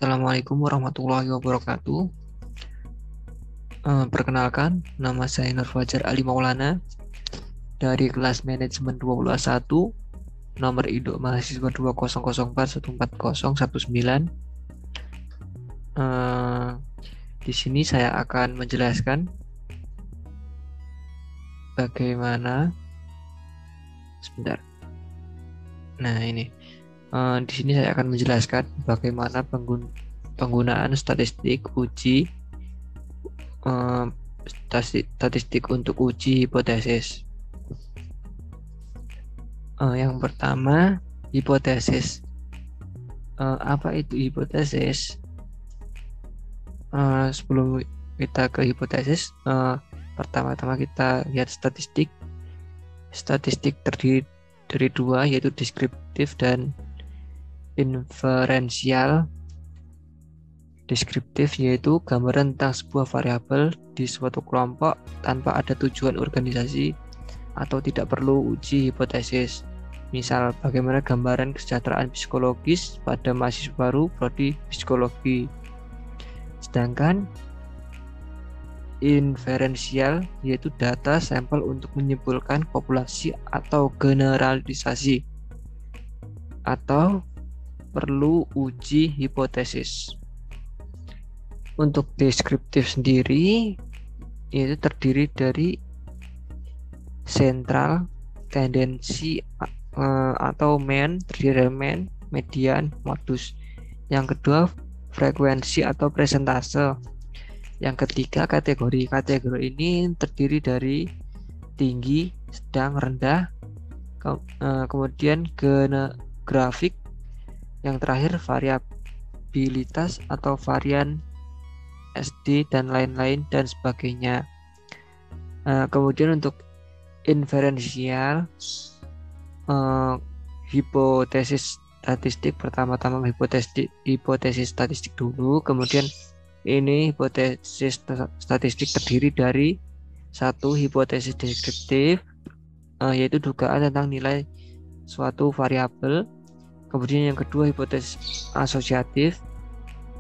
Assalamualaikum warahmatullahi wabarakatuh. Perkenalkan, nama saya Nur Fajar Ali Maulana dari kelas manajemen 221, nomor induk mahasiswa 2004140119. Di sini saya akan menjelaskan bagaimana sebentar. Nah, ini. Di sini saya akan menjelaskan bagaimana penggunaan statistik uji statistik untuk uji hipotesis. Yang pertama, hipotesis. Apa itu hipotesis? Sebelum kita ke hipotesis, pertama-tama kita lihat statistik. Statistik terdiri dari dua, yaitu deskriptif dan inferensial. Deskriptif yaitu gambaran tentang sebuah variabel di suatu kelompok tanpa ada tujuan organisasi atau tidak perlu uji hipotesis. Misal, bagaimana gambaran kesejahteraan psikologis pada mahasiswa baru prodi psikologi. Sedangkan inferensial yaitu data sampel untuk menyimpulkan populasi atau generalisasi atau perlu uji hipotesis. Untuk deskriptif sendiri itu terdiri dari sentral, tendensi atau mean, terdiri dari mean, median, modus. Yang kedua, frekuensi atau presentase. Yang ketiga, kategori. Kategori ini terdiri dari tinggi, sedang, rendah. Kemudian grafik. Yang terakhir, variabilitas atau varian SD dan lain-lain dan sebagainya. Kemudian untuk inferensial, hipotesis statistik, pertama-tama hipotesis statistik dulu. Kemudian ini hipotesis statistik terdiri dari satu, hipotesis deskriptif, yaitu dugaan tentang nilai suatu variabel. Kemudian yang kedua, hipotesis asosiatif,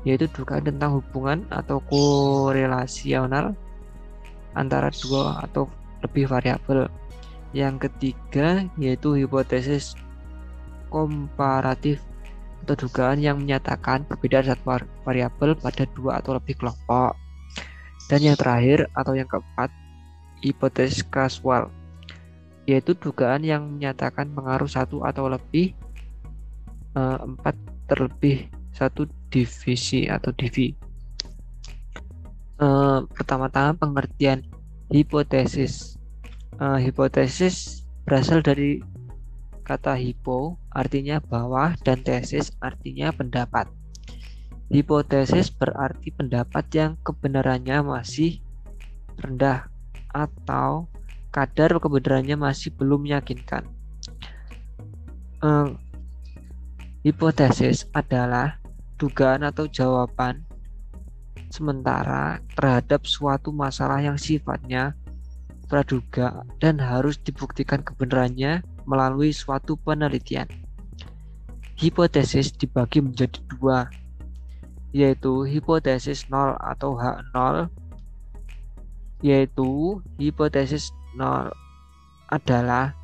yaitu dugaan tentang hubungan atau korelasional antara dua atau lebih variabel. Yang ketiga yaitu hipotesis komparatif atau dugaan yang menyatakan perbedaan satu variabel pada dua atau lebih kelompok. Dan yang terakhir atau yang keempat, hipotesis kasual, yaitu dugaan yang menyatakan pengaruh satu atau lebih 4 terlebih satu divisi atau divi. Pertama-tama pengertian hipotesis. Hipotesis berasal dari kata hipo, artinya bawah, dan tesis artinya pendapat. Hipotesis berarti pendapat yang kebenarannya masih rendah atau kadar kebenarannya masih belum meyakinkan. Hipotesis adalah dugaan atau jawaban sementara terhadap suatu masalah yang sifatnya praduga dan harus dibuktikan kebenarannya melalui suatu penelitian. Hipotesis dibagi menjadi dua, yaitu hipotesis nol atau H0, yaitu hipotesis nol adalah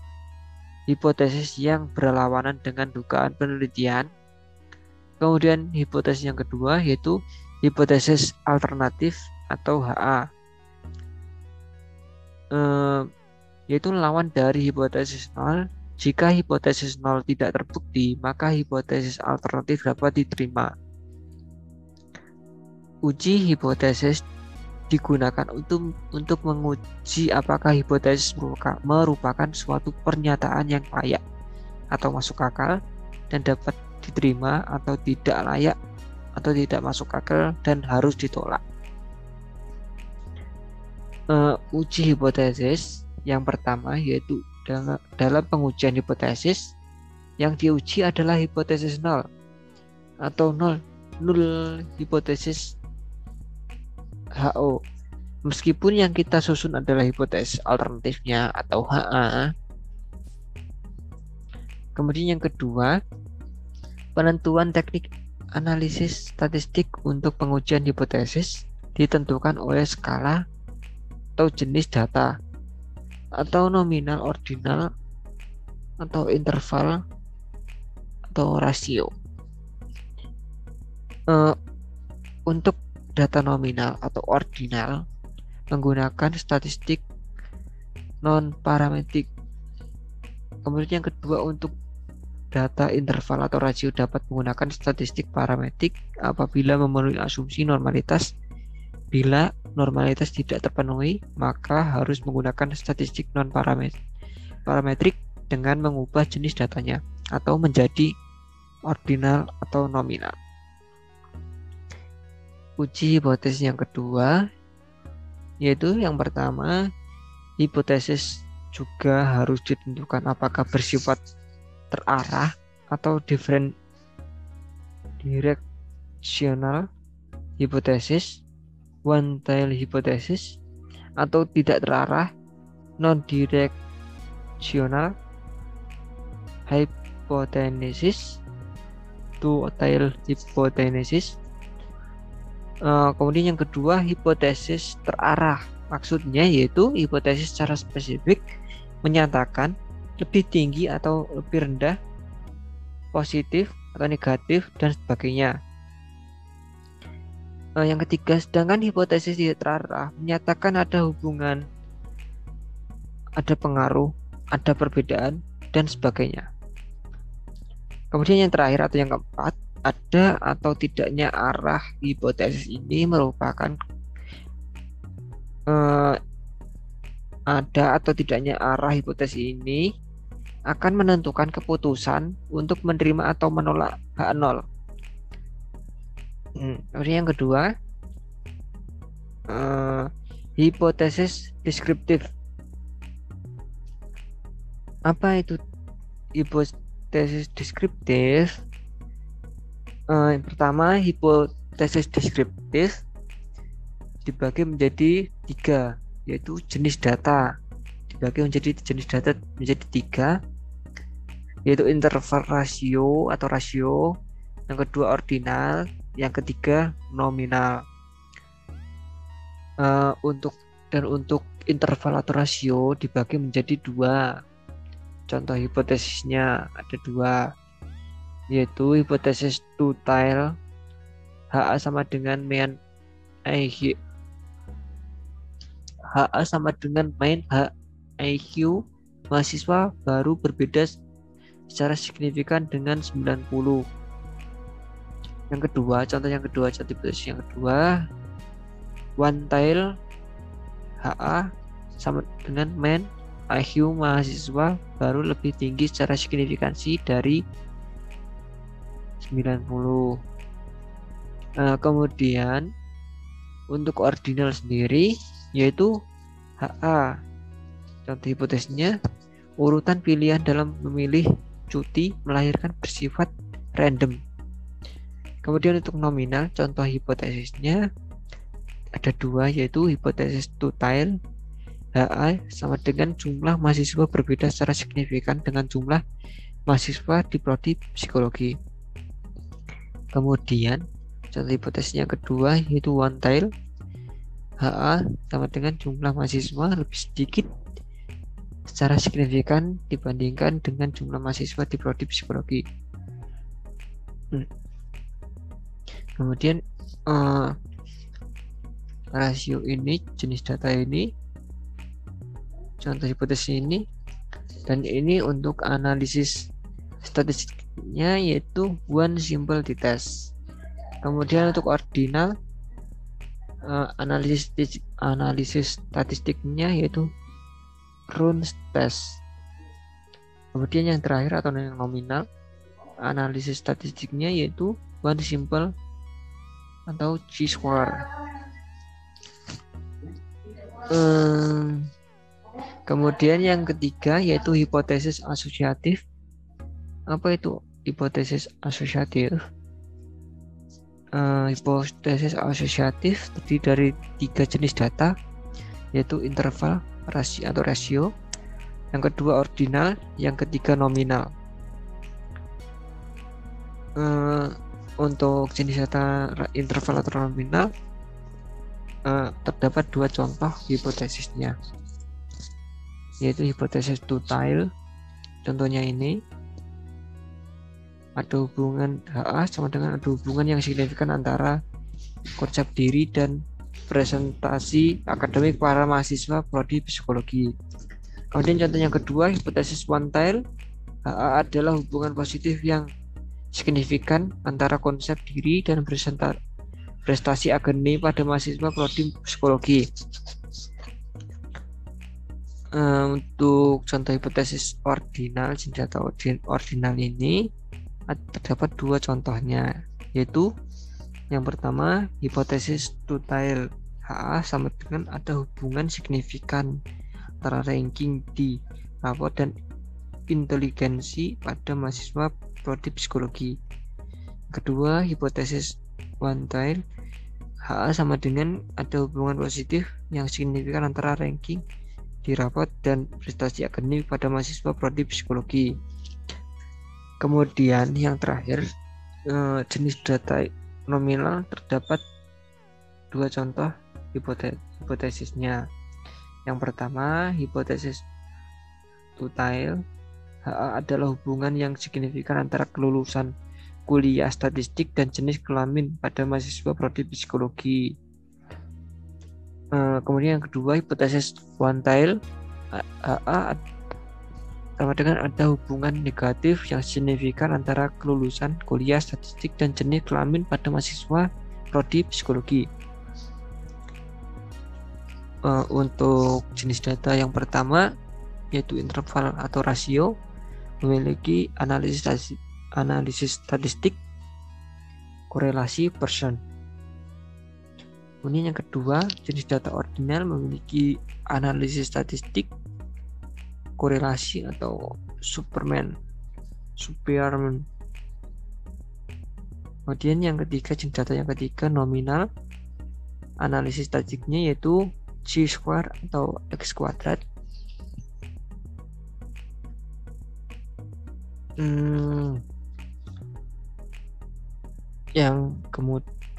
hipotesis yang berlawanan dengan dugaan penelitian. Kemudian hipotesis yang kedua yaitu hipotesis alternatif atau HA, yaitu lawan dari hipotesis nol. Jika hipotesis nol tidak terbukti, maka hipotesis alternatif dapat diterima. Uji hipotesis digunakan untuk menguji apakah hipotesis merupakan suatu pernyataan yang layak atau masuk akal dan dapat diterima, atau tidak layak atau tidak masuk akal dan harus ditolak. Uji hipotesis yang pertama yaitu dalam pengujian hipotesis yang diuji adalah hipotesis nol atau null hipotesis HO. Meskipun yang kita susun adalah hipotesis alternatifnya atau HA. Kemudian yang kedua, penentuan teknik Analisis statistik untuk pengujian hipotesis ditentukan oleh skala atau jenis data, atau nominal, ordinal, atau interval, atau rasio. Untuk data nominal atau ordinal menggunakan statistik non-parametrik. Kemudian yang kedua, untuk data interval atau rasio dapat menggunakan statistik parametrik apabila memenuhi asumsi normalitas. Bila normalitas tidak terpenuhi, maka harus menggunakan statistik non-parametrik dengan mengubah jenis datanya atau menjadi ordinal atau nominal. Uji hipotesis yang kedua, yaitu yang pertama, hipotesis juga harus ditentukan apakah bersifat terarah atau directional hipotesis, one tail hipotesis, atau tidak terarah non-directional hypothesis, two tail hypothesis. Kemudian yang kedua, hipotesis terarah. Maksudnya yaitu hipotesis secara spesifik menyatakan lebih tinggi atau lebih rendah, positif atau negatif, dan sebagainya. Yang ketiga, sedangkan hipotesis tidak terarah menyatakan ada hubungan, ada pengaruh, ada perbedaan, dan sebagainya. Kemudian yang terakhir atau yang keempat, ada atau tidaknya arah hipotesis ini merupakan ada atau tidaknya arah hipotesis ini akan menentukan keputusan untuk menerima atau menolak H0. Kemudian yang kedua, hipotesis deskriptif. Apa itu hipotesis deskriptif? Yang pertama, hipotesis deskriptif dibagi menjadi 3, yaitu jenis data. Dibagi menjadi jenis data menjadi 3, yaitu interval rasio atau rasio, yang kedua ordinal, yang ketiga nominal. Untuk interval atau rasio dibagi menjadi 2. Contoh hipotesisnya ada 2, yaitu hipotesis two tail, HA sama dengan mean IQ, HA sama dengan main IQ mahasiswa baru berbeda secara signifikan dengan 90. Yang kedua, contoh hipotesis yang kedua, one tail HA sama dengan main IQ mahasiswa baru lebih tinggi secara signifikansi dari 90. Kemudian untuk ordinal sendiri, yaitu HA. Contoh hipotesisnya, urutan pilihan dalam memilih cuti melahirkan bersifat random. Kemudian untuk nominal, contoh hipotesisnya ada 2, yaitu hipotesis two tail, HA sama dengan jumlah mahasiswa berbeda secara signifikan dengan jumlah mahasiswa di prodi psikologi. Kemudian contoh hipotesis yang kedua yaitu one tail, HA sama dengan jumlah mahasiswa lebih sedikit secara signifikan dibandingkan dengan jumlah mahasiswa di prodi psikologi. Kemudian rasio ini, jenis data ini, contoh hipotesis ini, dan ini untuk analisis statistiknya yaitu one simple t-test. Kemudian untuk ordinal, analisis statistiknya yaitu Runge test. Kemudian yang terakhir atau yang nominal, analisis statistiknya yaitu one simple atau chi-square. Kemudian yang ketiga yaitu hipotesis asosiatif. Apa itu hipotesis asosiatif? Hipotesis asosiatif terdiri dari 3 jenis data, yaitu interval, rasio, yang kedua ordinal, yang ketiga nominal. Untuk jenis data interval atau nominal terdapat dua contoh hipotesisnya, yaitu hipotesis two-tail. Contohnya ini ada hubungan HA sama dengan ada hubungan yang signifikan antara konsep diri dan presentasi akademik para mahasiswa prodi psikologi. Kemudian contoh yang kedua, hipotesis one-tail. HA adalah hubungan positif yang signifikan antara konsep diri dan prestasi akademik pada mahasiswa prodi psikologi. Untuk contoh hipotesis ordinal, jenis data ordinal ini terdapat dua contohnya, yaitu yang pertama hipotesis two-tail. HA sama dengan ada hubungan signifikan antara ranking di rapor dan inteligensi pada mahasiswa prodi psikologi. Kedua, hipotesis one-tail. HA sama dengan ada hubungan positif yang signifikan antara ranking di rapot dan prestasi akademik pada mahasiswa prodi psikologi. Kemudian yang terakhir, jenis data nominal, terdapat dua contoh hipotesisnya. Yang pertama, hipotesis two-tail. HA adalah hubungan yang signifikan antara kelulusan kuliah statistik dan jenis kelamin pada mahasiswa prodi psikologi. Kemudian yang kedua, hipotesis one-tail. HA sama dengan ada hubungan negatif yang signifikan antara kelulusan kuliah statistik dan jenis kelamin pada mahasiswa prodi psikologi. Untuk jenis data yang pertama, yaitu interval atau rasio, memiliki analisis statistik korelasi person. Kemudian yang kedua, jenis data ordinal memiliki analisis statistik korelasi atau Spearman. Kemudian yang ketiga, jenis data yang ketiga nominal, analisis statistiknya yaitu chi-square atau x kuadrat. Yang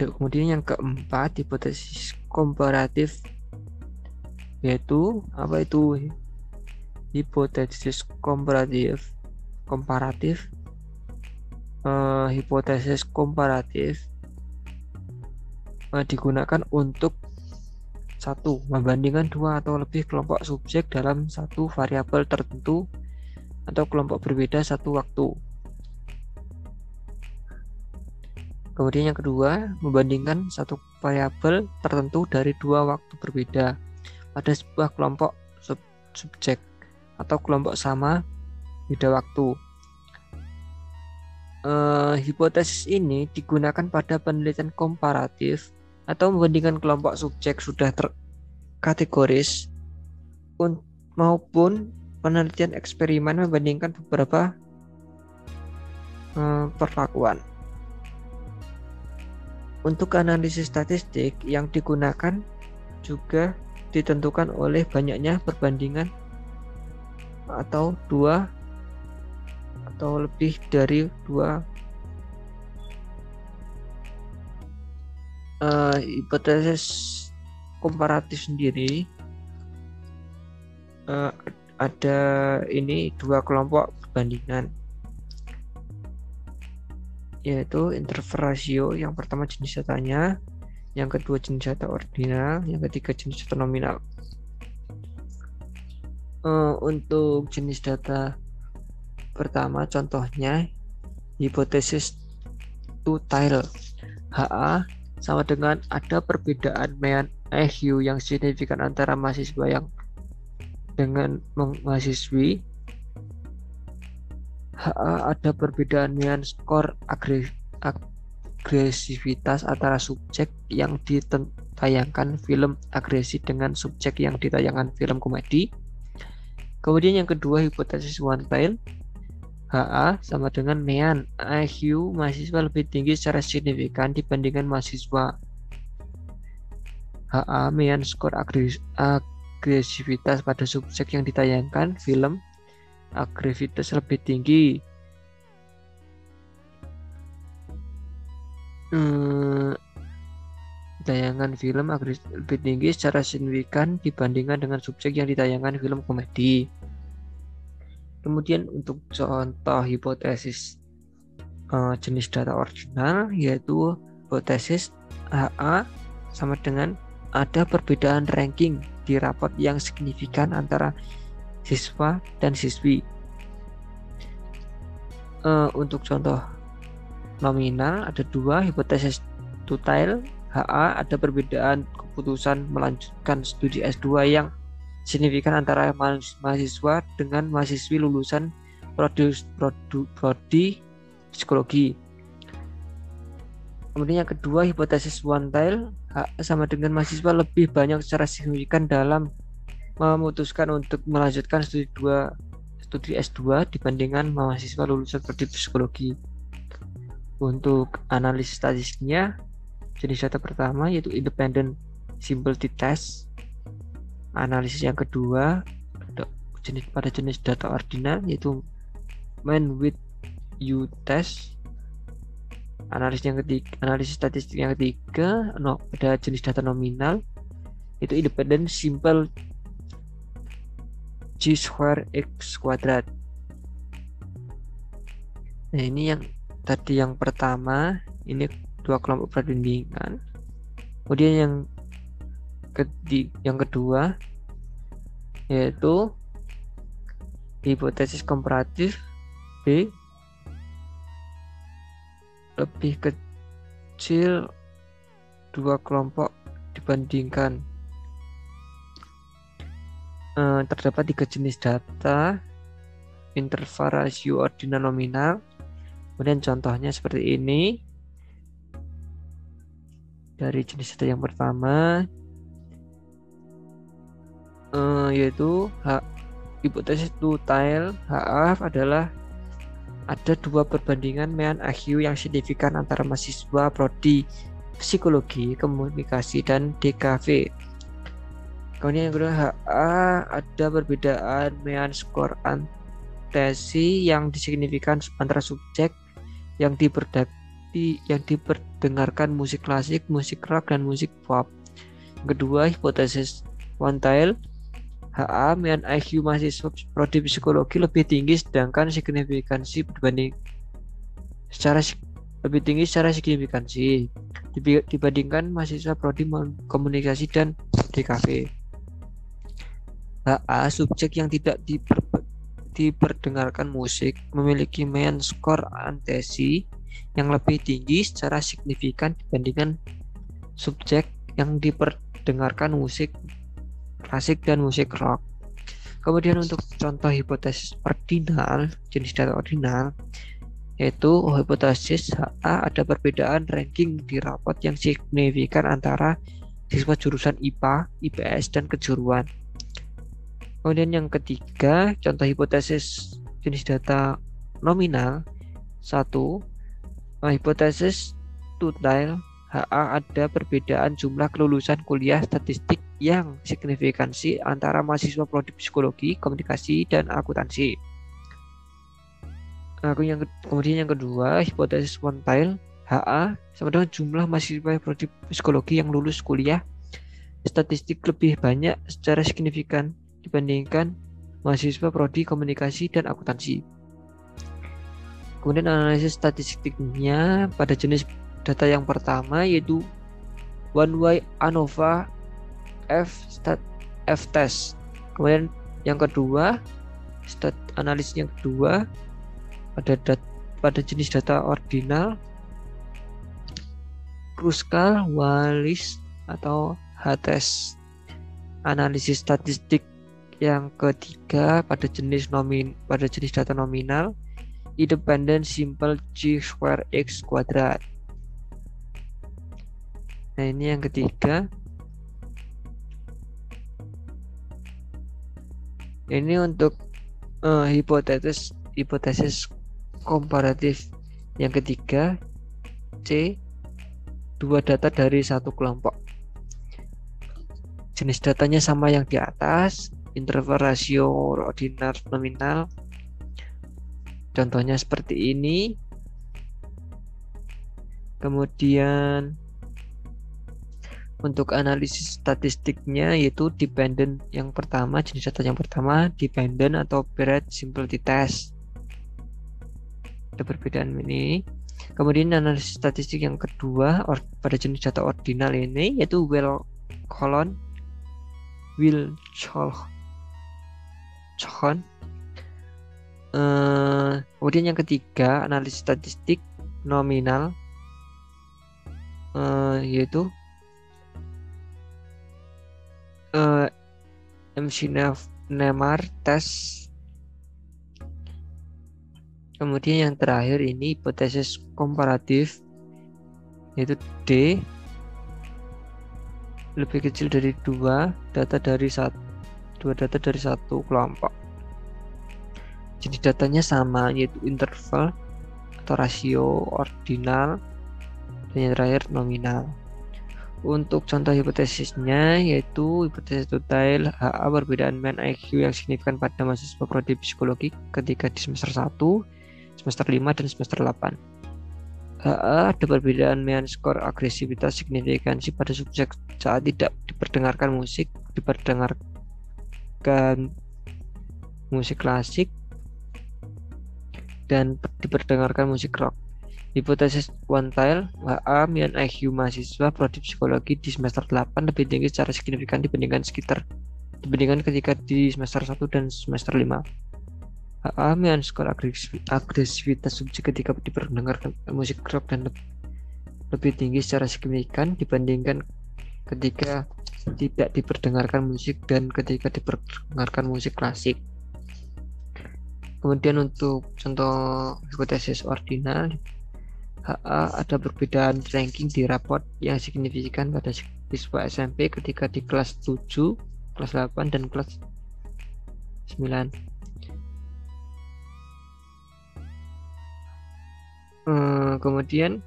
kemudian yang keempat, hipotesis komparatif, yaitu apa itu hipotesis komparatif? Hipotesis komparatif digunakan untuk satu, membandingkan dua atau lebih kelompok subjek dalam satu variabel tertentu atau kelompok berbeda satu waktu. Kemudian yang kedua, membandingkan satu variabel tertentu dari dua waktu berbeda pada sebuah kelompok subjek atau kelompok sama beda waktu. Hipotesis ini digunakan pada penelitian komparatif atau membandingkan kelompok subjek sudah terkategoris maupun penelitian eksperimen membandingkan beberapa perlakuan. Untuk analisis statistik yang digunakan juga ditentukan oleh banyaknya perbandingan atau dua atau lebih dari dua. Hipotesis komparatif sendiri ada ini dua kelompok perbandingan, yaitu interval rasio. Yang pertama jenis datanya, yang kedua jenis data ordinal, yang ketiga jenis data nominal. Untuk jenis data pertama, contohnya hipotesis two-tail. HA sama dengan ada perbedaan mean IQ yang signifikan antara mahasiswa yang dengan mahasiswi. HA ada perbedaan mean skor agresivitas antara subjek yang ditayangkan film agresi dengan subjek yang ditayangkan film komedi. Kemudian yang kedua, hipotesis one-tail. HA sama dengan mean IQ mahasiswa lebih tinggi secara signifikan dibandingkan mahasiswa. HA mean skor agresivitas pada subjek yang ditayangkan film agresivitas lebih tinggi. eh, tayangan film agar lebih tinggi secara signifikan dibandingkan dengan subjek yang ditayangkan film komedi. Kemudian untuk contoh hipotesis jenis data ordinal, yaitu hipotesis HA sama dengan ada perbedaan ranking di rapot yang signifikan antara siswa dan siswi. Untuk contoh nominal ada dua, hipotesis tutile HA ada perbedaan keputusan melanjutkan studi S2 yang signifikan antara mahasiswa dengan mahasiswi lulusan prodi psikologi. Kemudian yang kedua, hipotesis one tile sama dengan mahasiswa lebih banyak secara signifikan dalam memutuskan untuk melanjutkan studi S2 dibandingkan mahasiswa lulusan prodi psikologi. Untuk analisis statistiknya, jenis data pertama yaitu independent simplicity test. Analisis yang kedua pada jenis data ordinal yaitu mean width U test. Analisis statistik yang ketiga pada jenis data nominal itu independent simple G square X kuadrat. Nah, ini yang tadi yang pertama, ini dua kelompok perbandingan. Kemudian yang kedua yaitu hipotesis komparatif B lebih kecil dua kelompok dibandingkan. Terdapat 3 jenis data, interval, rasio, ordinal, nominal. Kemudian contohnya seperti ini. Dari jenis data yang pertama yaitu hipotesis tutile HA adalah ada dua perbandingan mean IQ yang signifikan antara mahasiswa prodi psikologi, komunikasi, dan DKV. Kemudian yang kedua, HA ada perbedaan mean skor antesi yang disignifikan antara subjek yang diperdengarkan musik klasik, musik rock, dan musik pop. Yang kedua, hipotesis one tile HA mean IQ mahasiswa prodi psikologi lebih tinggi sedangkan signifikansi lebih tinggi secara signifikansi dibandingkan mahasiswa prodi komunikasi dan DKV. HA subjek yang tidak diperdengarkan musik memiliki mean skor antesi yang lebih tinggi secara signifikan dibandingkan subjek yang diperdengarkan musik klasik dan musik rock. Kemudian untuk contoh hipotesis ordinal, jenis data ordinal, yaitu hipotesis HA ada perbedaan ranking di rapot yang signifikan antara siswa jurusan IPA, IPS, dan kejuruan. Kemudian yang ketiga, contoh hipotesis jenis data nominal. 1. Hipotesis tutile HA ada perbedaan jumlah kelulusan kuliah statistik yang signifikansi antara mahasiswa prodi psikologi, komunikasi, dan akuntansi. Kemudian yang kedua, hipotesis one tile HA sama dengan jumlah mahasiswa prodi psikologi yang lulus kuliah statistik lebih banyak secara signifikan dibandingkan mahasiswa prodi komunikasi dan akuntansi. Kemudian analisis statistiknya pada jenis data yang pertama yaitu one way ANOVA F test. Kemudian yang kedua, analisis yang kedua pada jenis data ordinal Kruskal Wallis atau H-test. Analisis statistik yang ketiga pada jenis data nominal independent simple G square X kuadrat. Nah, ini yang ketiga. Ini untuk hipotesis komparatif yang ketiga, C, dua data dari satu kelompok. Jenis datanya sama yang di atas, interval, rasio, ordinal, nominal. Contohnya seperti ini. Kemudian untuk analisis statistiknya yaitu dependent yang pertama, jenis data yang pertama dependent atau Barrett simplicity test. Ada perbedaan ini. Kemudian analisis statistik yang kedua pada jenis data ordinal ini yaitu Wilcoxon. Kemudian yang ketiga analisis statistik nominal yaitu MC-Nemar test. Kemudian yang terakhir ini hipotesis komparatif yaitu D lebih kecil dari dua data dari satu kelompok. Jadi datanya sama yaitu interval atau rasio ordinal dan yang terakhir nominal. Untuk contoh hipotesisnya yaitu hipotesis detail HA perbedaan mean IQ yang signifikan pada mahasiswa prodi psikologi ketika di semester 1, semester 5, dan semester 8. HA ada perbedaan mean skor agresivitas signifikansi pada subjek saat tidak diperdengarkan musik klasik dan diperdengarkan musik rock. Hipotesis quantile HA mean IQ mahasiswa prodi psikologi di semester 8 lebih tinggi secara signifikan dibandingkan ketika di semester 1 dan semester 5. HA mean skor agresivitas subjek ketika diperdengarkan musik rock dan lebih tinggi secara signifikan dibandingkan ketika tidak diperdengarkan musik dan ketika diperdengarkan musik klasik. Kemudian untuk contoh hipotesis ordinal HA ada perbedaan ranking di raport yang signifikan pada siswa SMP ketika di kelas 7, kelas 8, dan kelas 9. Kemudian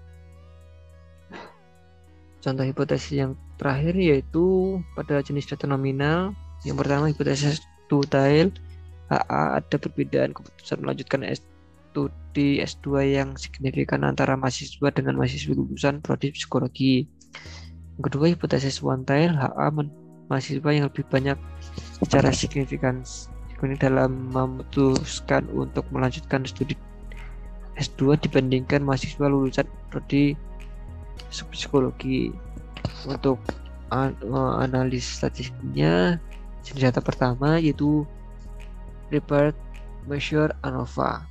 contoh hipotesis yang terakhir yaitu pada jenis data nominal. Yang pertama hipotesis detail HA ada perbedaan keputusan melanjutkan studi S2 yang signifikan antara mahasiswa dengan mahasiswa lulusan prodi psikologi. Yang kedua hipotesis quantile HA mahasiswa yang lebih banyak secara signifikan dalam memutuskan untuk melanjutkan studi S2 dibandingkan mahasiswa lulusan prodi psikologi. Untuk analisis statistiknya jenis data pertama yaitu Ripert measure ANOVA,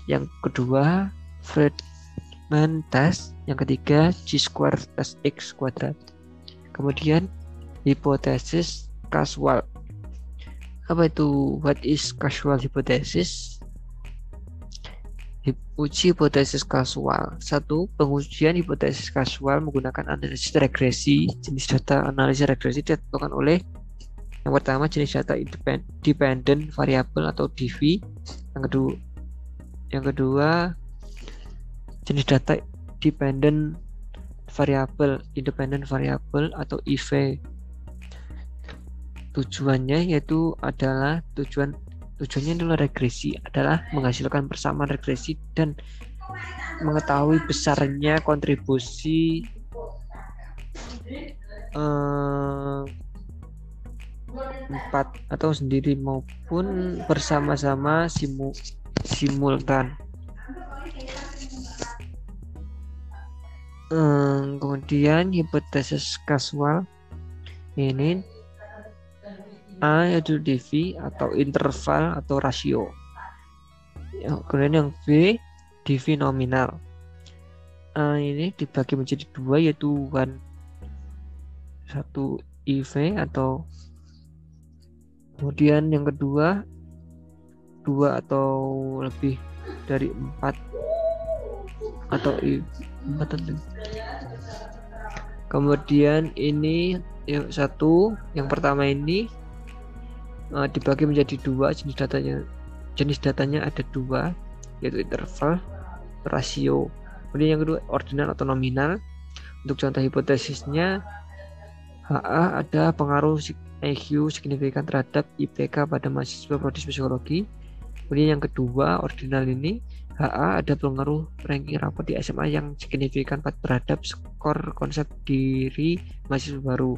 yang kedua Friedman test, yang ketiga Chi-square test X kuadrat. Kemudian hipotesis causal. Apa itu? What is causal hypothesis? Uji hipotesis causal. 1. Pengujian hipotesis causal menggunakan analisis regresi. Jenis data analisis regresi ditentukan oleh yang pertama jenis data dependent variable atau DV. Yang kedua jenis data dependent variable independent variable atau IV. Tujuannya adalah regresi adalah menghasilkan persamaan regresi dan mengetahui besarnya kontribusi empat atau sendiri maupun bersama-sama simultan. Kemudian hipotesis causal ini A yaitu DV atau interval atau rasio. Kemudian yang B DV nominal. A ini dibagi menjadi dua yaitu 1 IV atau kemudian yang kedua 2 atau lebih dari 4 atau 4. Kemudian ini yang pertama ini dibagi menjadi dua, jenis datanya ada dua yaitu interval rasio. Kemudian yang kedua ordinal atau nominal. Untuk contoh hipotesisnya HA ada pengaruh IQ signifikan terhadap IPK pada mahasiswa prodi psikologi. Kemudian yang kedua ordinal ini HA ada pengaruh ranking rapor di SMA yang signifikan terhadap skor konsep diri mahasiswa baru.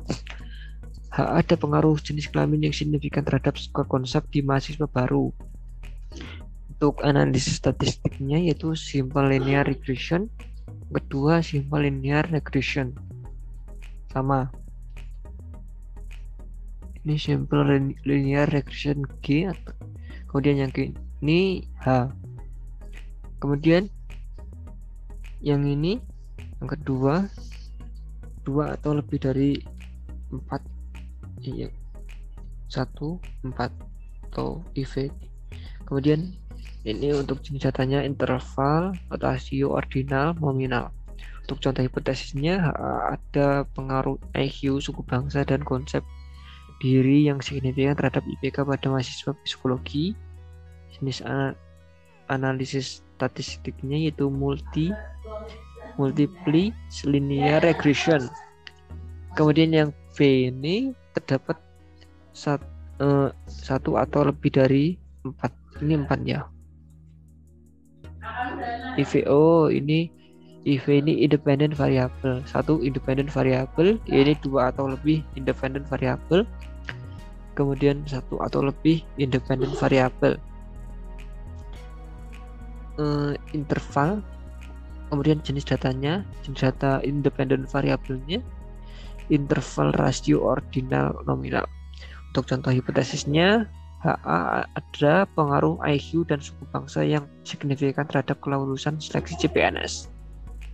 HA ada pengaruh jenis kelamin yang signifikan terhadap skor konsep di mahasiswa baru. Untuk analisis statistiknya yaitu simple linear regression, kedua simple linear regression. Sama. Ini simple linear regression G, kemudian yang ini H. Kemudian yang ini yang kedua 2 atau lebih dari 4, 1, 4 atau IV. Kemudian ini untuk jenis datanya interval, rasio, ordinal, nominal. Untuk contoh hipotesisnya ada pengaruh IQ, suku bangsa, dan konsep diri yang signifikan terhadap IPK pada mahasiswa psikologi. Jenis analisis statistiknya yaitu multiply linear regression. Kemudian yang V ini terdapat satu atau lebih dari 4. Ini 4 ya. IVO ini independent variable. 1 independent variable, ini 2 atau lebih independent variable. Kemudian 1 atau lebih independent variable. Interval, kemudian jenis datanya, jenis data independent variabelnya, interval, rasio, ordinal, nominal. Untuk contoh hipotesisnya, HA ada pengaruh IQ dan suku bangsa yang signifikan terhadap kelulusan seleksi CPNS.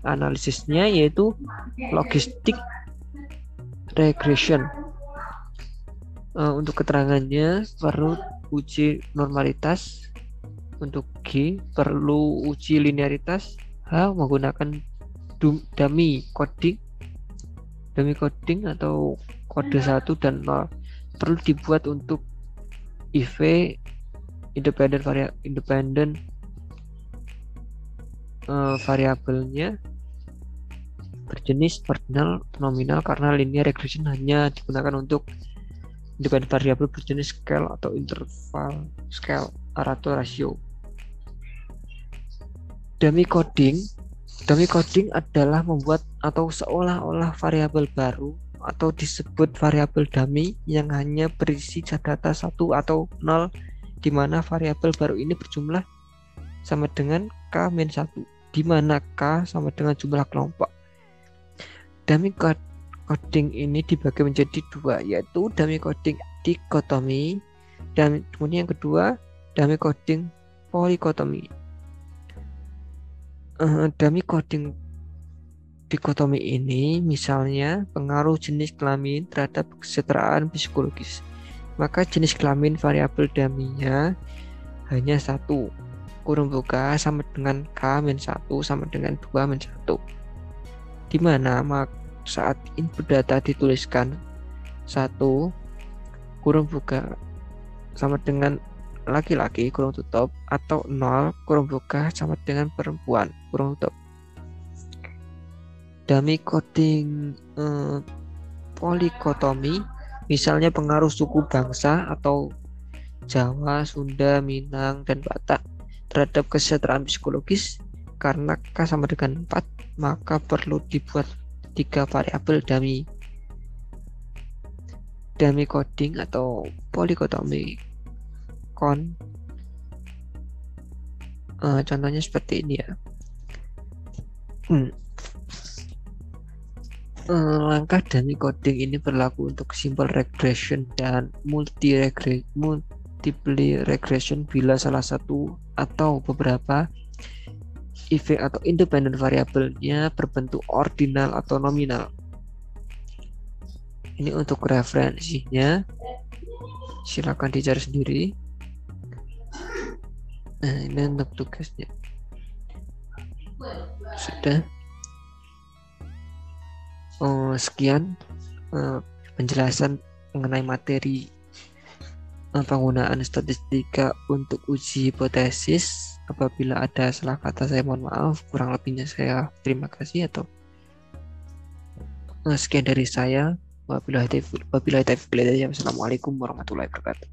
Analisisnya yaitu logistic regression. Untuk keterangannya perlu uji normalitas. Untuk G perlu uji linearitas. H menggunakan dummy coding atau kode 1 dan 0 perlu dibuat. Untuk IV independent variabelnya berjenis ordinal, nominal karena linear regression hanya digunakan untuk independent variabel berjenis scale atau interval scale atau rasio. Dummy coding adalah membuat atau seolah-olah variabel baru atau disebut variabel dummy yang hanya berisi data 1 atau 0, di mana variabel baru ini berjumlah sama dengan K-1, di mana K sama dengan jumlah kelompok. Dummy coding ini dibagi menjadi 2, yaitu dummy coding dikotomi dan kemudian yang kedua dummy coding polikotomi. Dummy coding dikotomi ini misalnya pengaruh jenis kelamin terhadap kesetaraan psikologis, maka jenis kelamin variabel dummy-nya hanya 1 kurung buka sama dengan K-1 sama dengan 2-1, di mana saat input data dituliskan 1 kurung buka sama dengan laki-laki kurung tutup atau 0 kurung buka sama dengan perempuan kurung tutup. Dummy coding polikotomi misalnya pengaruh suku bangsa atau Jawa, Sunda, Minang, dan Batak terhadap kesejahteraan psikologis. Karena K sama dengan 4, maka perlu dibuat 3 variabel dummy. Dummy coding atau polikotomi contohnya seperti ini ya. Langkah dummy coding ini berlaku untuk simple regression dan multiple regression bila salah satu atau beberapa IV atau independent variabelnya berbentuk ordinal atau nominal. Ini untuk referensinya, silakan dicari sendiri. Nah, ini untuk tugasnya. Sudah. Sekian penjelasan mengenai materi penggunaan statistika untuk uji hipotesis. Apabila ada salah kata saya mohon maaf, kurang lebihnya saya terima kasih. Atau sekian dari saya. Wabillahi taufiq wal hidayah. Wassalamualaikum warahmatullahi wabarakatuh.